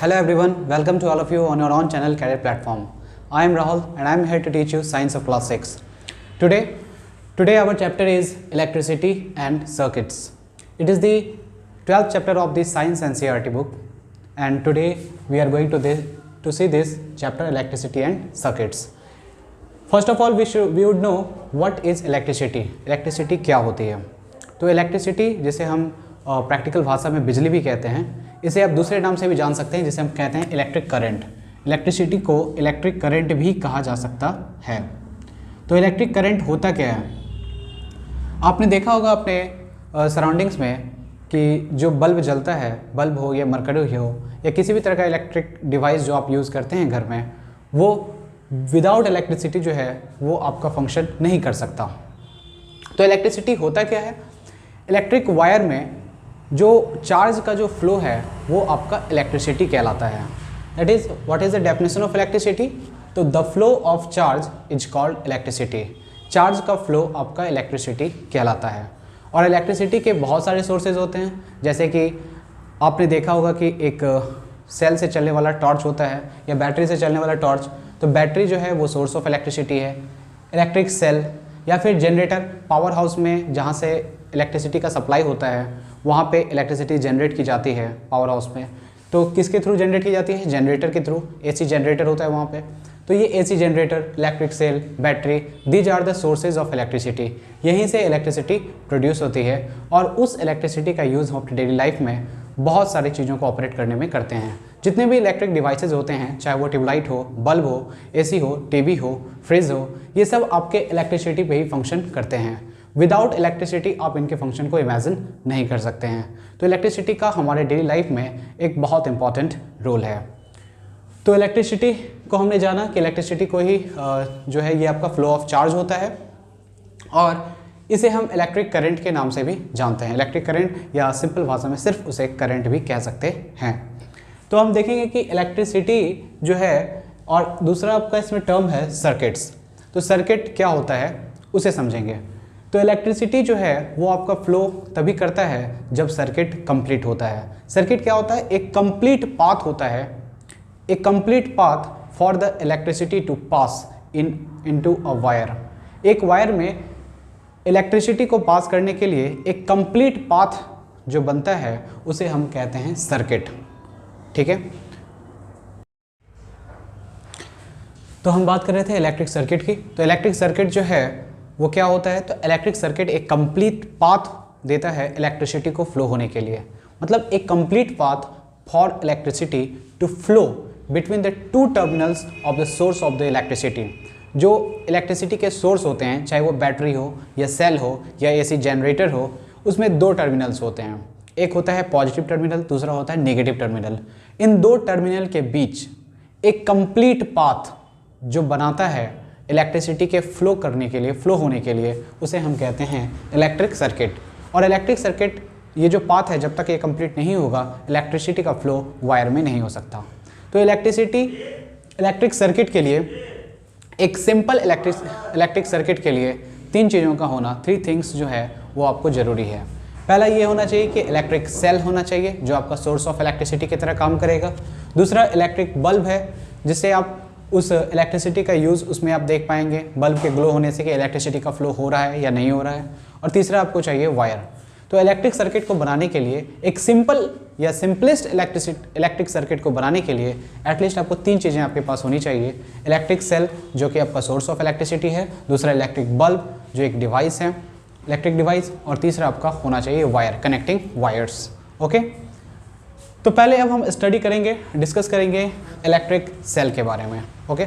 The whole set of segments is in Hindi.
Hello everyone, welcome to all of you on your own channel Career Platform. I am Rahul and I am here to teach you Science of Class 6. Today our chapter is Electricity and Circuits. It is the 12th chapter of the Science NCERT book, and today we are going to see this chapter Electricity and Circuits. First of all, we would know what is electricity. Electricity क्या होती है? तो electricity जिसे हम प्रैक्टिकल भाषा में बिजली भी कहते हैं, इसे आप दूसरे नाम से भी जान सकते हैं जिसे हम कहते हैं इलेक्ट्रिक करंट। इलेक्ट्रिसिटी को इलेक्ट्रिक करंट भी कहा जा सकता है। तो इलेक्ट्रिक करंट होता क्या है? आपने देखा होगा अपने सराउंडिंग्स में कि जो बल्ब जलता है, बल्ब हो या मरकरी हो या किसी भी तरह का इलेक्ट्रिक डिवाइस जो आप यूज़ करते हैं घर में, वो विदाउट इलेक्ट्रिसिटी जो है वो आपका फंक्शन नहीं कर सकता। तो इलेक्ट्रिसिटी होता क्या है? इलेक्ट्रिक वायर में जो चार्ज का जो फ्लो है वो आपका इलेक्ट्रिसिटी कहलाता है। That is what is the definition of electricity? तो the flow of charge is called electricity. Charge का फ्लो आपका इलेक्ट्रिसिटी कहलाता है। और इलेक्ट्रिसिटी के बहुत सारे सोर्सेज होते हैं, जैसे कि आपने देखा होगा कि एक सेल से चलने वाला टॉर्च होता है या बैटरी से चलने वाला टॉर्च। तो बैटरी जो है वो सोर्स ऑफ इलेक्ट्रिसिटी है। इलेक्ट्रिक सेल या फिर जनरेटर, पावर हाउस में जहाँ से इलेक्ट्रिसिटी का सप्लाई होता है वहाँ पे इलेक्ट्रिसिटी जनरेट की जाती है पावर हाउस में। तो किसके थ्रू जनरेट की जाती है? जनरेटर के थ्रू। एसी जनरेटर होता है वहाँ पे। तो ये AC generator, electric cell, battery, these are the sources of electricity. यहीं से इलेक्ट्रिसिटी प्रोड्यूस होती है और उस इलेक्ट्रिसिटी का यूज़ हम अपनी डेली लाइफ में बहुत सारी चीज़ों को ऑपरेट करने में करते हैं। जितने भी इलेक्ट्रिक डिवाइसेज होते हैं, चाहे वो ट्यूबलाइट हो, बल्ब हो, एसी हो, टीवी हो, फ्रिज हो, ये सब आपके इलेक्ट्रिसिटी पे ही फंक्शन करते हैं। विदाउट इलेक्ट्रिसिटी आप इनके फंक्शन को इमेजिन नहीं कर सकते हैं। तो इलेक्ट्रिसिटी का हमारे डेली लाइफ में एक बहुत इंपॉर्टेंट रोल है। तो इलेक्ट्रिसिटी को हमने जाना कि इलेक्ट्रिसिटी को ही जो है ये आपका फ्लो ऑफ चार्ज होता है और इसे हम इलेक्ट्रिक करंट के नाम से भी जानते हैं। इलेक्ट्रिक करंट या सिंपल भाषा में सिर्फ उसे करंट भी कह सकते हैं। तो हम देखेंगे कि इलेक्ट्रिसिटी जो है, और दूसरा आपका इसमें टर्म है सर्किट्स। तो सर्किट क्या होता है उसे समझेंगे। तो इलेक्ट्रिसिटी जो है वो आपका फ्लो तभी करता है जब सर्किट कंप्लीट होता है। सर्किट क्या होता है? एक कंप्लीट पाथ होता है, एक complete path for the electricity to pass into a wire. एक वायर में इलेक्ट्रिसिटी को पास करने के लिए एक कंप्लीट पाथ जो बनता है उसे हम कहते हैं सर्किट। ठीक है, तो हम बात कर रहे थे इलेक्ट्रिक सर्किट की। तो इलेक्ट्रिक सर्किट जो है वो क्या होता है? तो इलेक्ट्रिक सर्किट एक कंप्लीट पाथ देता है इलेक्ट्रिसिटी को फ्लो होने के लिए। मतलब एक complete path for electricity to flow between the two terminals of the source of the electricity. जो इलेक्ट्रिसिटी के सोर्स होते हैं, चाहे वो बैटरी हो या सेल हो या एसी जनरेटर हो, उसमें दो टर्मिनल्स होते हैं। एक होता है पॉजिटिव टर्मिनल, दूसरा होता है नेगेटिव टर्मिनल। इन दो टर्मिनल के बीच एक कंप्लीट पाथ जो बनाता है इलेक्ट्रिसिटी के फ्लो करने के लिए, फ्लो होने के लिए, उसे हम कहते हैं इलेक्ट्रिक सर्किट। और इलेक्ट्रिक सर्किट ये जो पाथ है, जब तक ये कंप्लीट नहीं होगा इलेक्ट्रिसिटी का फ्लो वायर में नहीं हो सकता। तो इलेक्ट्रिक सर्किट के लिए, एक सिंपल इलेक्ट्रिक सर्किट के लिए तीन चीज़ों का होना, 3 थिंग्स जो है वो आपको ज़रूरी है। पहला ये होना चाहिए कि इलेक्ट्रिक सेल होना चाहिए जो आपका सोर्स ऑफ इलेक्ट्रिसिटी की तरह काम करेगा। दूसरा इलेक्ट्रिक बल्ब है जिससे आप उस इलेक्ट्रिसिटी का यूज़ उसमें आप देख पाएंगे बल्ब के ग्लो होने से कि इलेक्ट्रिसिटी का फ्लो हो रहा है या नहीं हो रहा है। और तीसरा आपको चाहिए वायर। तो इलेक्ट्रिक सर्किट को बनाने के लिए, एक सिंपल या सिंपलेस्ट इलेक्ट्रिक सर्किट को बनाने के लिए एटलीस्ट आपको 3 चीज़ें आपके पास होनी चाहिए। इलेक्ट्रिक सेल जो कि आपका सोर्स ऑफ इलेक्ट्रिसिटी है, दूसरा इलेक्ट्रिक बल्ब जो एक डिवाइस है, इलेक्ट्रिक डिवाइस, और तीसरा आपका होना चाहिए वायर, कनेक्टिंग वायर्स। ओके, तो पहले अब हम स्टडी करेंगे, डिस्कस करेंगे इलेक्ट्रिक सेल के बारे में। ओके,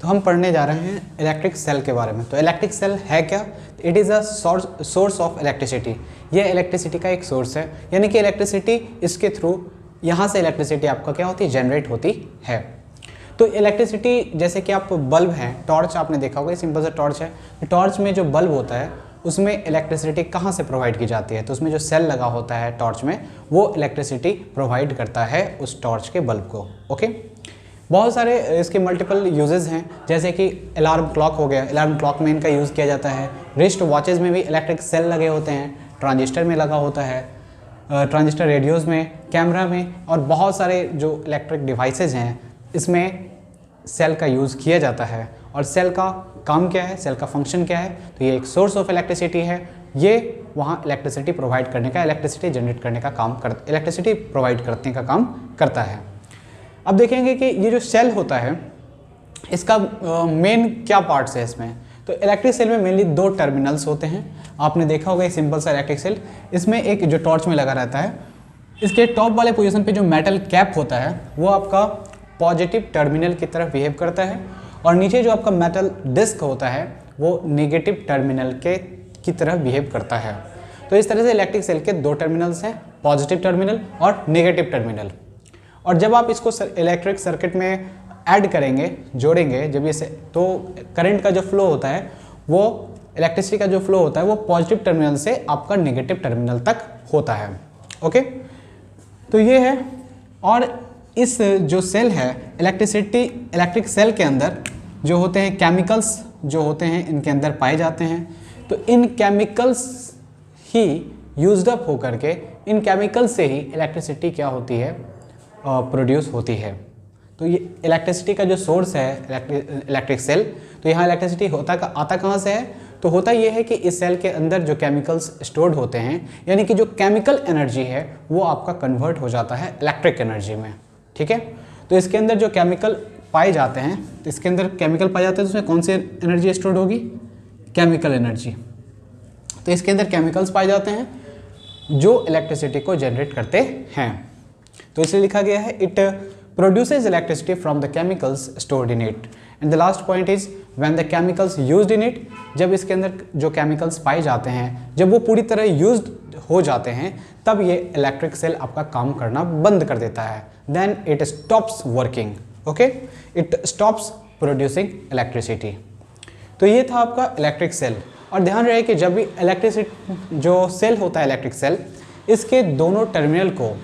तो हम पढ़ने जा रहे हैं इलेक्ट्रिक सेल के बारे में। तो इलेक्ट्रिक सेल है क्या? It is a source of electricity. ये इलेक्ट्रिसिटी का एक सोर्स है, यानी कि इलेक्ट्रिसिटी इसके थ्रू, यहाँ से इलेक्ट्रिसिटी आपका क्या होती है? जनरेट होती है। तो इलेक्ट्रिसिटी, जैसे कि आप बल्ब हैं, टॉर्च आपने देखा होगा, सिंपल सा टॉर्च है। टॉर्च में जो बल्ब होता है उसमें इलेक्ट्रिसिटी कहाँ से प्रोवाइड की जाती है? तो उसमें जो सेल लगा होता है टॉर्च में, वो इलेक्ट्रिसिटी प्रोवाइड करता है उस टॉर्च के बल्ब को। ओके, बहुत सारे इसके मल्टीपल यूजेस हैं, जैसे कि अलार्म क्लॉक हो गया, अलार्म क्लॉक में इनका यूज़ किया जाता है। रिस्ट वॉचेज़ में भी इलेक्ट्रिक सेल लगे होते हैं, ट्रांजिस्टर में लगा होता है, ट्रांजिस्टर रेडियोज़ में कैमरा में और बहुत सारे जो इलेक्ट्रिक डिवाइसेज हैं इसमें सेल का यूज़ किया जाता है। और सेल का काम क्या है, सेल का फंक्शन क्या है, तो ये एक सोर्स ऑफ इलेक्ट्रिसिटी है। ये वहाँ इलेक्ट्रिसिटी प्रोवाइड करने का, इलेक्ट्रिसिटी जनरेट करने का काम इलेक्ट्रिसिटी प्रोवाइड करने का काम करता है। अब देखेंगे कि ये जो सेल होता है इसका मेन क्या पार्ट्स है इसमें। तो इलेक्ट्रिक सेल में मेनली 2 टर्मिनल्स होते हैं। आपने देखा होगा एक सिंपल सा इलेक्ट्रिक सेल, इसमें एक जो टॉर्च में लगा रहता है, इसके टॉप वाले पोजीशन पे जो मेटल कैप होता है वो आपका पॉजिटिव टर्मिनल की तरफ बिहेव करता है, और नीचे जो आपका मेटल डिस्क होता है वो नेगेटिव टर्मिनल की तरफ बिहेव करता है। तो इस तरह से इलेक्ट्रिक सेल के 2 टर्मिनल्स हैं, पॉजिटिव टर्मिनल और नेगेटिव टर्मिनल। और जब आप इसको इलेक्ट्रिक सर्किट में ऐड करेंगे, जोड़ेंगे जब ये तो करंट का जो फ्लो होता है वो इलेक्ट्रिसिटी का जो फ्लो होता है वो पॉजिटिव टर्मिनल से आपका नेगेटिव टर्मिनल तक होता है। ओके, तो ये है। और इस जो सेल है इलेक्ट्रिक सेल के अंदर जो होते हैं केमिकल्स जो होते हैं इनके अंदर पाए जाते हैं। तो इन केमिकल्स ही यूज्ड अप होकर के इन केमिकल्स से ही इलेक्ट्रिसिटी क्या होती है, प्रोड्यूस होती है। तो ये इलेक्ट्रिसिटी का जो सोर्स है इलेक्ट्रिक सेल, तो यहाँ इलेक्ट्रिसिटी आता कहाँ से है, तो होता ये है कि इस सेल के अंदर जो केमिकल्स स्टोर्ड होते हैं, यानी कि जो केमिकल एनर्जी है वो आपका कन्वर्ट हो जाता है इलेक्ट्रिक एनर्जी में। ठीक है, तो इसके अंदर जो केमिकल पाए जाते हैं, तो इसके अंदर केमिकल पाए जाते हैं, तो उसमें कौन सी एनर्जी स्टोर्ड होगी, केमिकल एनर्जी। तो इसके अंदर केमिकल्स पाए जाते हैं जो इलेक्ट्रिसिटी को जनरेट करते हैं। तो इसलिए लिखा गया है it produces electricity from the chemicals stored in it, and the last point is when the chemicals used in it, जब इसके अंदर जो केमिकल्स पाए जाते हैं जब वो पूरी तरह यूज्ड हो जाते हैं तब ये इलेक्ट्रिक सेल आपका काम करना बंद कर देता है। then it stops working, okay, it stops producing electricity। तो ये था आपका इलेक्ट्रिक सेल। और ध्यान रहे कि जब भी इलेक्ट्रिसिटी जो सेल होता है इलेक्ट्रिक सेल, इसके दोनों टर्मिनल को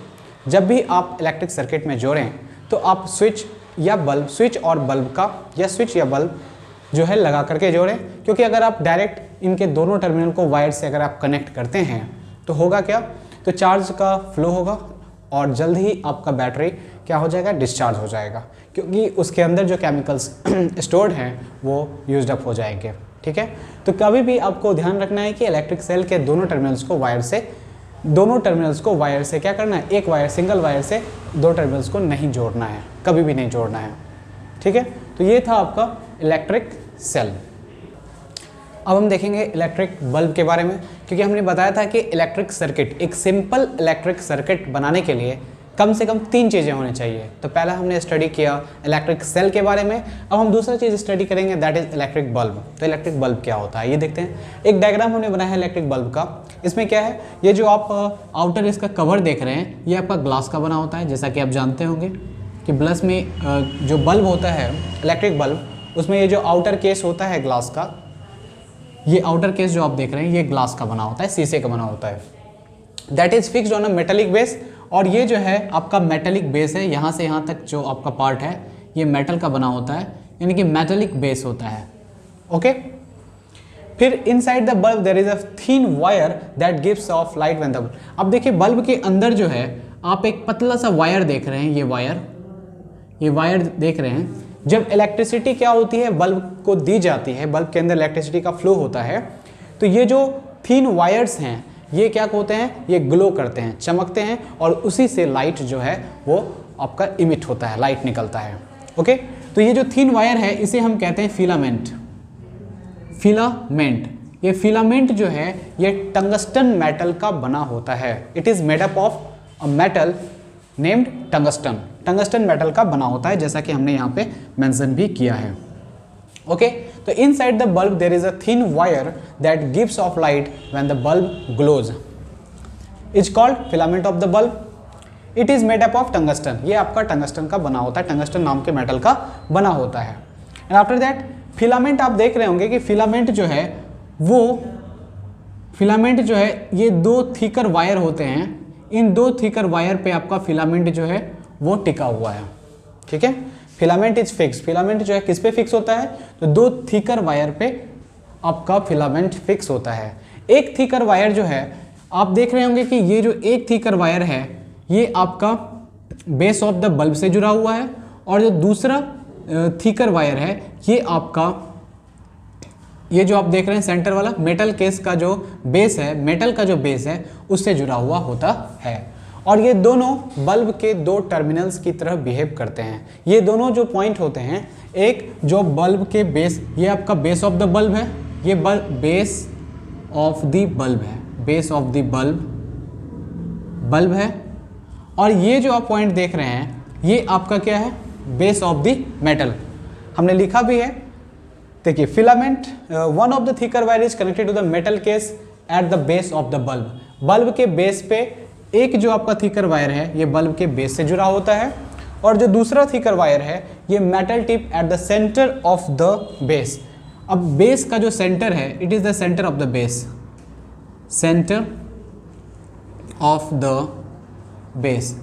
जब भी आप इलेक्ट्रिक सर्किट में जोड़ें तो आप स्विच और बल्ब का या स्विच या बल्ब जो है लगा करके जोड़ें, क्योंकि अगर आप डायरेक्ट इनके दोनों टर्मिनल को वायर से अगर आप कनेक्ट करते हैं तो होगा क्या, तो चार्ज का फ्लो होगा और जल्द ही आपका बैटरी क्या हो जाएगा, डिस्चार्ज हो जाएगा, क्योंकि उसके अंदर जो केमिकल्स स्टोर्ड हैं वो यूज्ड अप हो जाएंगे। ठीक है, तो कभी भी आपको ध्यान रखना है कि इलेक्ट्रिक सेल के दोनों टर्मिनल्स को वायर से क्या करना है, एक वायर सिंगल वायर से 2 टर्मिनल्स को नहीं जोड़ना है, कभी भी नहीं जोड़ना है। ठीक है, तो ये था आपका इलेक्ट्रिक सेल। अब हम देखेंगे इलेक्ट्रिक बल्ब के बारे में, क्योंकि हमने बताया था कि इलेक्ट्रिक सर्किट, एक सिंपल इलेक्ट्रिक सर्किट बनाने के लिए कम से कम 3 चीज़ें होनी चाहिए। तो पहला हमने स्टडी किया इलेक्ट्रिक सेल के बारे में, अब हम दूसरा चीज़ स्टडी करेंगे दैट इज़ इलेक्ट्रिक बल्ब। तो इलेक्ट्रिक बल्ब क्या होता है ये देखते हैं। एक डायग्राम हमने बनाया है इलेक्ट्रिक बल्ब का। इसमें क्या है, ये जो आप आउटर इसका कवर देख रहे हैं ये आपका ग्लास का बना होता है, जैसा कि आप जानते होंगे कि ग्लास में जो बल्ब होता है इलेक्ट्रिक बल्ब, उसमें ये जो आउटर केस होता है ग्लास का, ये आउटर केस जो आप देख रहे हैं ये ग्लास का बना होता है, शीशे का बना होता है। That is fixed on a metallic base. और ये जो है आपका मेटेलिक बेस है, यहाँ से यहाँ तक जो आपका पार्ट है ये मेटल का बना होता है, यानी कि मेटेलिक बेस होता है। ओके, फिर inside the bulb there is a thin wire that gives off light when the, अब देखिए बल्ब के अंदर जो है आप एक पतला सा वायर देख रहे हैं, ये वायर देख रहे हैं। जब इलेक्ट्रिसिटी क्या होती है बल्ब को दी जाती है, बल्ब के अंदर इलेक्ट्रिसिटी का फ्लो होता है, तो ये जो थिन वायर्स हैं ये क्या होते हैं, ये ग्लो करते हैं, चमकते हैं, और उसी से लाइट जो है वो आपका इमिट होता है, लाइट निकलता है। ओके, तो ये जो थिन वायर है इसे हम कहते हैं फिलामेंट। ये फिलामेंट जो है ये टंगस्टन मेटल का बना होता है। It is made up of a metal named tungsten metal का बना होता है, जैसा कि हमने यहाँ पे मेंशन भी किया है। ओके, तो inside the bulb there is a thin wire that gives off light when the bulb glows, is called filament of the bulb. It is made up of tungsten, ये आपका टंगस्टन का बना होता है, टंगस्टन नाम के मेटल का बना होता है। एंड आफ्टर दैट फिलामेंट, आप देख रहे होंगे कि फिलामेंट जो है ये 2 थिकर वायर होते हैं, इन 2 थिकर वायर पे आपका फिलामेंट जो है वो टिका हुआ है। ठीक है, फिलामेंट इज फिक्स, फिलामेंट जो है किस पे फिक्स होता है, तो 2 थिकर वायर पे आपका फिलामेंट फिक्स होता है। एक थिकर वायर जो है आप देख रहे होंगे कि ये जो एक थिकर वायर है ये आपका बेस ऑफ द बल्ब से जुड़ा हुआ है, और जो दूसरा थिकर वायर है ये आपका, ये जो आप देख रहे हैं सेंटर वाला मेटल केस का जो बेस है, मेटल का जो बेस है उससे जुड़ा हुआ होता है। और ये दोनों बल्ब के दो टर्मिनल्स की तरह बिहेव करते हैं। ये दोनों जो पॉइंट होते हैं, एक जो बल्ब के बेस, ये आपका बेस ऑफ द बल्ब है, ये बेस ऑफ द बल्ब है, बेस ऑफ द बल्ब है, और ये जो आप पॉइंट देख रहे हैं ये आपका क्या है, बेस ऑफ द मेटल। हमने लिखा भी है, देखिए filament one of the thicker wire is connected to the metal case at the base of the bulb. Bulb के बेस पे एक जो आपका थिकर वायर है ये बल्ब के बेस से जुड़ा होता है, और जो दूसरा थिकर वायर है ये metal tip at the centre of the base. अब बेस का जो सेंटर है, it is the centre of the base, centre of the base,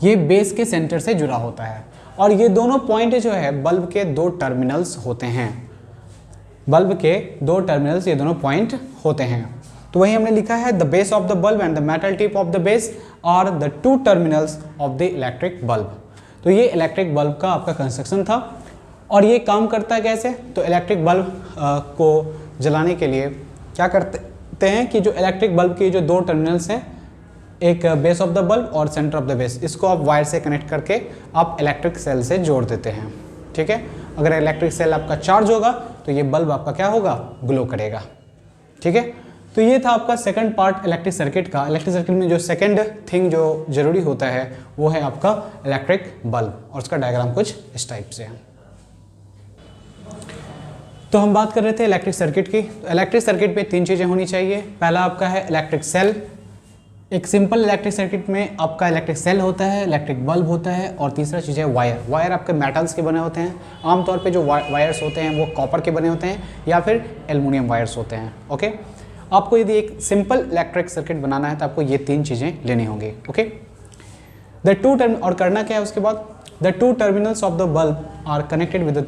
ये बेस के सेंटर से जुड़ा होता है। और ये दोनों पॉइंट जो है बल्ब के दो टर्मिनल्स होते हैं, बल्ब के दो टर्मिनल्स ये दोनों पॉइंट होते हैं। तो वही हमने लिखा है, the base of the bulb and the metal tip of the base are the two terminals of the electric bulb. तो ये इलेक्ट्रिक बल्ब का आपका कंस्ट्रक्शन था। और ये काम करता है कैसे, तो इलेक्ट्रिक बल्ब को जलाने के लिए क्या करते हैं कि जो इलेक्ट्रिक बल्ब के जो दो टर्मिनल्स हैं, एक बेस ऑफ द बल्ब और सेंटर ऑफ द बेस, इसको आप वायर से कनेक्ट करके आप इलेक्ट्रिक सेल से जोड़ देते हैं। ठीक है, अगर इलेक्ट्रिक सेल आपका चार्ज होगा तो ये बल्ब आपका क्या होगा, ग्लो करेगा। ठीक है, तो ये था आपका सेकंड पार्ट इलेक्ट्रिक सर्किट का। इलेक्ट्रिक सर्किट में जो सेकंड थिंग जो जरूरी होता है वो है आपका इलेक्ट्रिक बल्ब, और उसका डायग्राम कुछ इस टाइप से है। तो हम बात कर रहे थे इलेक्ट्रिक सर्किट की। तो इलेक्ट्रिक सर्किट पे तीन चीज़ें होनी चाहिए। पहला आपका है इलेक्ट्रिक सेल। एक सिंपल इलेक्ट्रिक सर्किट में आपका इलेक्ट्रिक सेल होता है, इलेक्ट्रिक बल्ब होता है, और तीसरा चीज़ है वायर। वायर आपके मेटल्स के बने होते हैं। आमतौर पे जो वायर्स होते हैं वो कॉपर के बने होते हैं या फिर एल्युमिनियम वायर्स होते हैं। ओके, आपको यदि एक सिंपल इलेक्ट्रिक सर्किट बनाना है तो आपको ये तीन चीज़ें लेनी होंगी। ओके, द टू टर्म, और करना क्या है उसके बाद, the two terminals of the bulb are connected with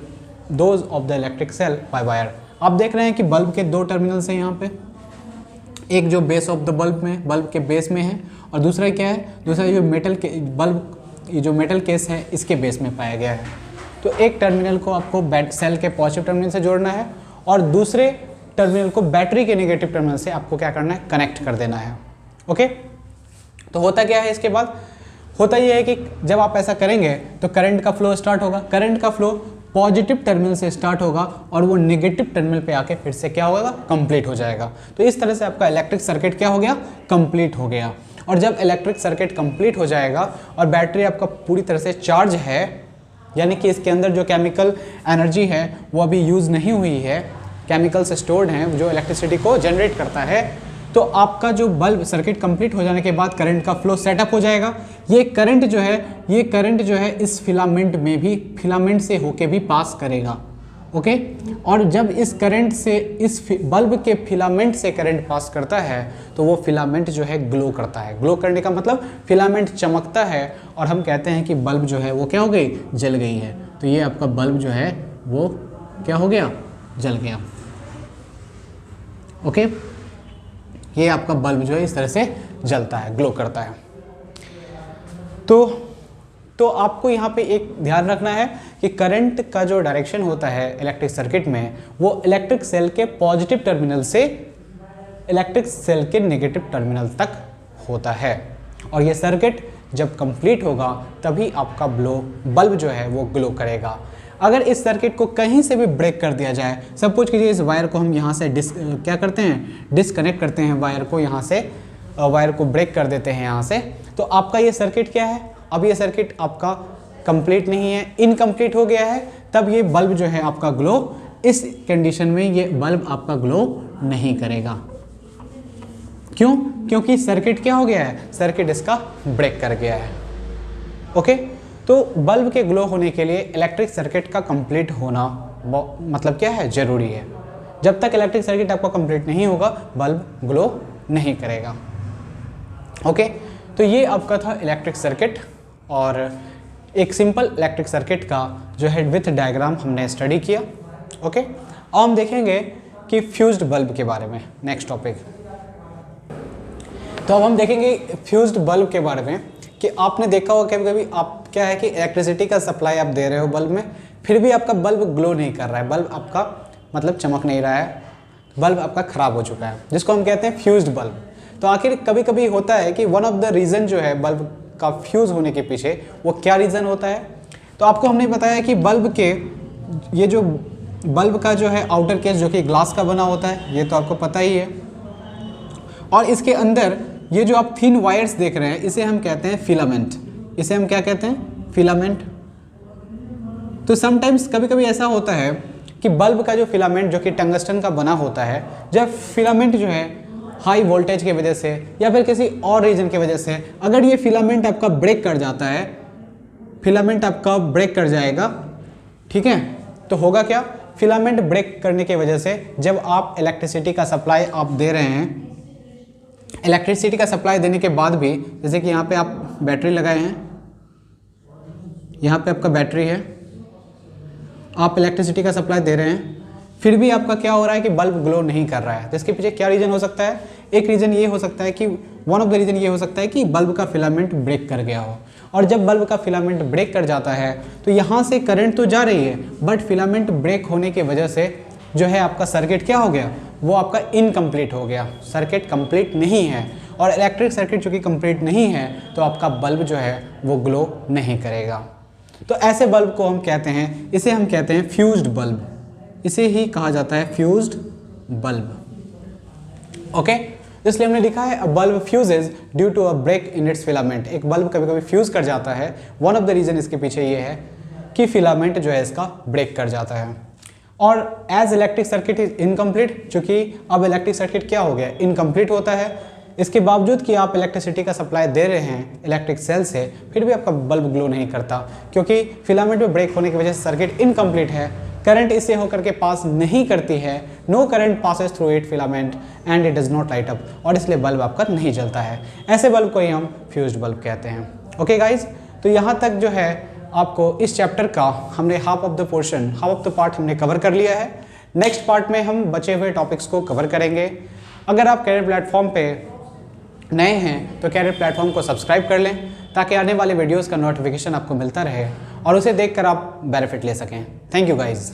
those of the electric cell by wire. आप देख रहे हैं कि बल्ब के दो टर्मिनल्स हैं यहाँ पे, एक जो बेस ऑफ द बल्ब में, बल्ब के बेस में है, और दूसरा क्या है, दूसरा जो मेटल के बल्ब, ये जो मेटल केस है इसके बेस में पाया गया है। तो एक टर्मिनल को आपको सेल के पॉजिटिव टर्मिनल से जोड़ना है, और दूसरे टर्मिनल को बैटरी के नेगेटिव टर्मिनल से आपको क्या करना है, कनेक्ट कर देना है। ओके, तो होता क्या है इसके बाद, होता यह है कि जब आप ऐसा करेंगे तो करंट का फ्लो स्टार्ट होगा। करंट का फ्लो पॉजिटिव टर्मिनल से स्टार्ट होगा और वो नेगेटिव टर्मिनल पे आके फिर से क्या होगा, कंप्लीट हो जाएगा। तो इस तरह से आपका इलेक्ट्रिक सर्किट क्या हो गया, कंप्लीट हो गया। और जब इलेक्ट्रिक सर्किट कंप्लीट हो जाएगा और बैटरी आपका पूरी तरह से चार्ज है, यानी कि इसके अंदर जो केमिकल एनर्जी है वो अभी यूज़ नहीं हुई है, केमिकल्स स्टोर्ड हैं जो इलेक्ट्रिसिटी को जनरेट करता है, तो आपका जो बल्ब सर्किट कंप्लीट हो जाने के बाद करंट का फ्लो सेटअप हो जाएगा। ये करंट जो है इस फिलामेंट में भी, फिलामेंट से होके भी पास करेगा। ओके, और जब इस करंट से, इस बल्ब के फिलामेंट से करंट पास करता है तो वो फिलामेंट जो है ग्लो करता है। ग्लो करने का मतलब फिलामेंट चमकता है, और हम कहते हैं कि बल्ब जो है वो क्या हो गई, जल गई है। तो ये आपका बल्ब जो है वो क्या हो गया, जल गया। ओके, ये आपका बल्ब जो है इस तरह से जलता है, ग्लो करता है। तो आपको यहाँ पे एक ध्यान रखना है कि करंट का जो डायरेक्शन होता है इलेक्ट्रिक सर्किट में, वो इलेक्ट्रिक सेल के पॉजिटिव टर्मिनल से इलेक्ट्रिक सेल के नेगेटिव टर्मिनल तक होता है। और ये सर्किट जब कंप्लीट होगा तभी आपका बल्ब जो है वो ग्लो करेगा। अगर इस सर्किट को कहीं से भी ब्रेक कर दिया जाए, सपोज कीजिए इस वायर को हम यहाँ से क्या करते हैं, डिस्कनेक्ट करते हैं वायर को, यहाँ से वायर को ब्रेक कर देते हैं यहाँ से, तो आपका ये सर्किट क्या है, अब ये सर्किट आपका कंप्लीट नहीं है, इनकम्प्लीट हो गया है। तब ये बल्ब जो है आपका ग्लो, इस कंडीशन में ये बल्ब आपका ग्लो नहीं करेगा। क्यों? क्योंकि सर्किट क्या हो गया है, सर्किट इसका ब्रेक कर गया है। ओके, तो बल्ब के ग्लो होने के लिए इलेक्ट्रिक सर्किट का कंप्लीट होना मतलब क्या है, जरूरी है। जब तक इलेक्ट्रिक सर्किट आपका कंप्लीट नहीं होगा बल्ब ग्लो नहीं करेगा। ओके, तो ये आपका था इलेक्ट्रिक सर्किट, और एक सिंपल इलेक्ट्रिक सर्किट का जो है विथ डायग्राम हमने स्टडी किया। ओके, अब हम देखेंगे कि फ्यूज्ड बल्ब के बारे में, नेक्स्ट टॉपिक। तो अब हम देखेंगे फ्यूज्ड बल्ब के बारे में कि कि आपने देखा होगा कभी कभी आप क्या है कि इलेक्ट्रिसिटी का सप्लाई आप दे रहे हो बल्ब में, फिर भी आपका बल्ब ग्लो नहीं कर रहा है, बल्ब आपका मतलब चमक नहीं रहा है, बल्ब आपका ख़राब हो चुका है, जिसको हम कहते हैं फ्यूज्ड बल्ब। तो आखिर कभी कभी होता है कि वन ऑफ द रीज़न जो है बल्ब का फ्यूज़ होने के पीछे वो क्या रीज़न होता है। तो आपको हमने बताया कि बल्ब के ये जो बल्ब का जो है आउटर केस जो कि ग्लास का बना होता है, ये तो आपको पता ही है, और इसके अंदर ये जो आप थिन वायर्स देख रहे हैं इसे हम कहते हैं फिलामेंट। इसे हम क्या कहते हैं? फिलामेंट। तो समटाइम्स कभी कभी ऐसा होता है कि बल्ब का जो फिलामेंट जो कि टंगस्टन का बना होता है, जब फिलामेंट जो है हाई वोल्टेज की वजह से या फिर किसी और रीजन की वजह से अगर ये फिलामेंट आपका ब्रेक कर जाता है, फिलामेंट आपका ब्रेक कर जाएगा, ठीक है, तो होगा क्या? फिलामेंट ब्रेक करने की वजह से जब आप इलेक्ट्रिसिटी का सप्लाई आप दे रहे हैं, इलेक्ट्रिसिटी का सप्लाई देने के बाद भी, जैसे कि यहाँ पे आप बैटरी लगाए हैं, यहाँ पे आपका बैटरी है, आप इलेक्ट्रिसिटी का सप्लाई दे रहे हैं, फिर भी आपका क्या हो रहा है कि बल्ब ग्लो नहीं कर रहा है। तो इसके पीछे क्या रीज़न हो सकता है? एक रीज़न ये हो सकता है कि वन ऑफ द रीज़न ये हो सकता है कि बल्ब का फिलामेंट ब्रेक कर गया हो, और जब बल्ब का फिलामेंट ब्रेक कर जाता है तो यहाँ से करंट तो जा रही है, बट फिलामेंट ब्रेक होने की वजह से जो है आपका सर्किट क्या हो गया? वो आपका इनकम्प्लीट हो गया, सर्किट कंप्लीट नहीं है, और इलेक्ट्रिक सर्किट चूँकि कंप्लीट नहीं है तो आपका बल्ब जो है वो ग्लो नहीं करेगा। तो ऐसे बल्ब को हम कहते हैं, इसे हम कहते हैं फ्यूज्ड बल्ब, इसे ही कहा जाता है फ्यूज्ड बल्ब। ओके, इसलिए हमने लिखा है a bulb fuses due to a break in its filament. एक बल्ब कभी कभी फ्यूज कर जाता है, वन ऑफ द रीजन इसके पीछे ये है कि फिलामेंट जो है इसका ब्रेक कर जाता है। और as electric circuit is incomplete, चूँकि अब इलेक्ट्रिक सर्किट क्या हो गया? इनकम्प्लीट होता है। इसके बावजूद कि आप इलेक्ट्रिसिटी का सप्लाई दे रहे हैं इलेक्ट्रिक सेल से, फिर भी आपका बल्ब ग्लो नहीं करता, क्योंकि फिलामेंट में ब्रेक होने की वजह से सर्किट इनकम्प्लीट है, करंट इससे होकर के पास नहीं करती है, no current passes through it filament and it does not light up, और इसलिए बल्ब आपका नहीं जलता है। ऐसे बल्ब को ही हम फ्यूज्ड बल्ब कहते हैं। ओके गाइज, तो यहाँ तक जो है आपको इस चैप्टर का हमने half of the portion, half of the part हमने कवर कर लिया है। नेक्स्ट पार्ट में हम बचे हुए टॉपिक्स को कवर करेंगे। अगर आप कैरियर प्लेटफॉर्म पे नए हैं तो कैरियर प्लेटफॉर्म को सब्सक्राइब कर लें, ताकि आने वाले वीडियोस का नोटिफिकेशन आपको मिलता रहे और उसे देखकर आप बेनिफिट ले सकें। Thank you guys.